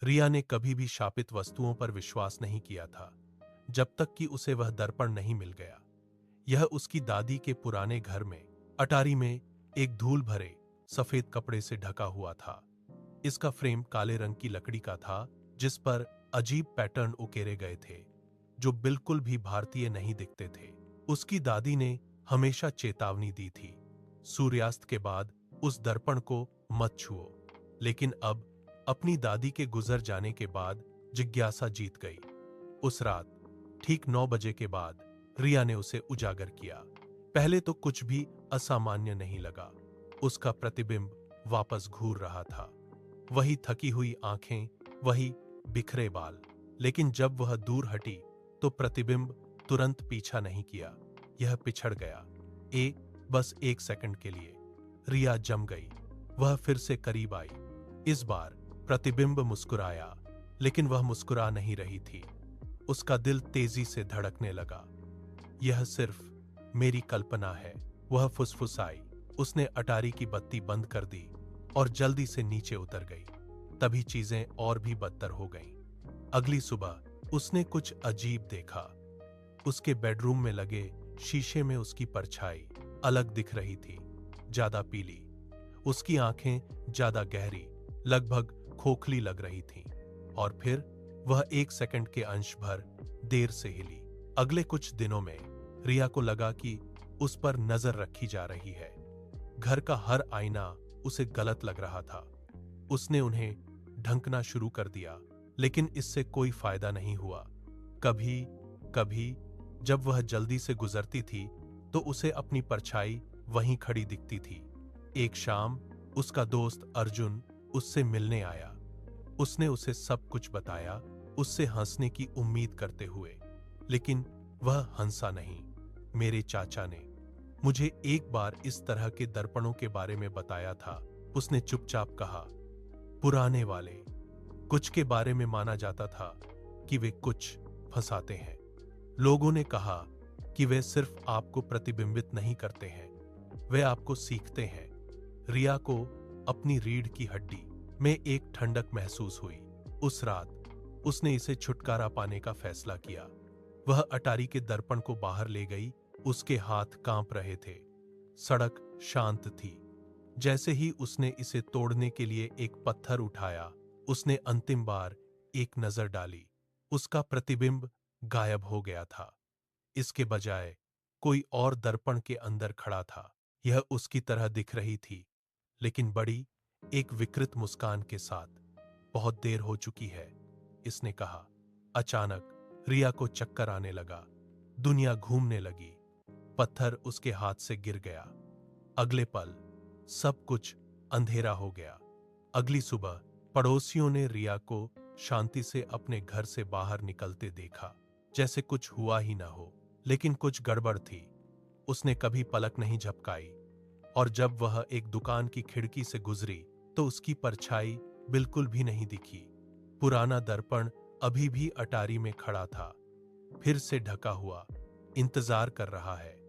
रिया ने कभी भी शापित वस्तुओं पर विश्वास नहीं किया था, जब तक कि उसे वह दर्पण नहीं मिल गया। यह उसकी दादी के पुराने घर में अटारी में एक धूल भरे सफेद कपड़े से ढका हुआ था। इसका फ्रेम काले रंग की लकड़ी का था, जिस पर अजीब पैटर्न उकेरे गए थे, जो बिल्कुल भी भारतीय नहीं दिखते थे। उसकी दादी ने हमेशा चेतावनी दी थी, सूर्यास्त के बाद उस दर्पण को मत छुओ। लेकिन अब अपनी दादी के गुजर जाने के बाद जिज्ञासा जीत गई। उस रात ठीक 9 बजे के बाद रिया ने उसे उजागर किया। पहले तो कुछ भी असामान्य नहीं लगा। उसका प्रतिबिंब वापस घूर रहा था, वही थकी हुई आंखें, वही बिखरे बाल। लेकिन जब वह दूर हटी तो प्रतिबिंब तुरंत पीछा नहीं किया, यह पिछड़ गया। बस 1 सेकंड के लिए रिया जम गई। वह फिर से करीब आई। इस बार प्रतिबिंब मुस्कुराया, लेकिन वह मुस्कुरा नहीं रही थी। उसका दिल तेजी से धड़कने लगा। यह सिर्फ मेरी कल्पना है, वह फुसफुसाई। उसने अटारी की बत्ती बंद कर दी और जल्दी से नीचे उतर गई। तभी चीजें और भी बदतर हो गईं। अगली सुबह उसने कुछ अजीब देखा। उसके बेडरूम में लगे शीशे में उसकी परछाई अलग दिख रही थी, ज्यादा पीली। उसकी आंखें ज्यादा गहरी, लगभग खोखली लग रही थीं। और फिर वह 1 सेकंड के अंश भर देर से हिली। अगले कुछ दिनों में रिया को लगा कि उस पर नजर रखी जा रही है। घर का हर आईना उसे गलत लग रहा था। उसने उन्हें ढंकना शुरू कर दिया, लेकिन इससे कोई फायदा नहीं हुआ। कभी कभी जब वह जल्दी से गुजरती थी तो उसे अपनी परछाई वहीं खड़ी दिखती थी। एक शाम उसका दोस्त अर्जुन उससे मिलने आया। उसने उसे सब कुछ बताया, उससे हंसने की उम्मीद करते हुए। लेकिन वह हंसा नहीं। मेरे चाचा ने मुझे एक बार इस तरह के दर्पणों के बारे में बताया था, उसने चुपचाप कहा। पुराने वाले कुछ के बारे में माना जाता था कि वे कुछ फंसाते हैं। लोगों ने कहा कि वे सिर्फ आपको प्रतिबिंबित नहीं करते हैं, वे आपको सीखते हैं। रिया को अपनी रीढ़ की हड्डी में एक ठंडक महसूस हुई। उस रात उसने इसे छुटकारा पाने का फैसला किया। वह अटारी के दर्पण को बाहर ले गई। उसके हाथ कांप रहे थे। सड़क शांत थी। जैसे ही उसने इसे तोड़ने के लिए एक पत्थर उठाया, उसने अंतिम बार एक नजर डाली। उसका प्रतिबिंब गायब हो गया था। इसके बजाय कोई और दर्पण के अंदर खड़ा था। यह उसकी तरह दिख रही थी, लेकिन बड़ी, एक विकृत मुस्कान के साथ। बहुत देर हो चुकी है, इसने कहा। अचानक रिया को चक्कर आने लगा। दुनिया घूमने लगी। पत्थर उसके हाथ से गिर गया। अगले पल सब कुछ अंधेरा हो गया। अगली सुबह पड़ोसियों ने रिया को शांति से अपने घर से बाहर निकलते देखा, जैसे कुछ हुआ ही ना हो। लेकिन कुछ गड़बड़ थी। उसने कभी पलक नहीं झपकाई, और जब वह एक दुकान की खिड़की से गुजरी तो उसकी परछाई बिल्कुल भी नहीं दिखी। पुराना दर्पण अभी भी अटारी में खड़ा था, फिर से ढका हुआ, इंतजार कर रहा है।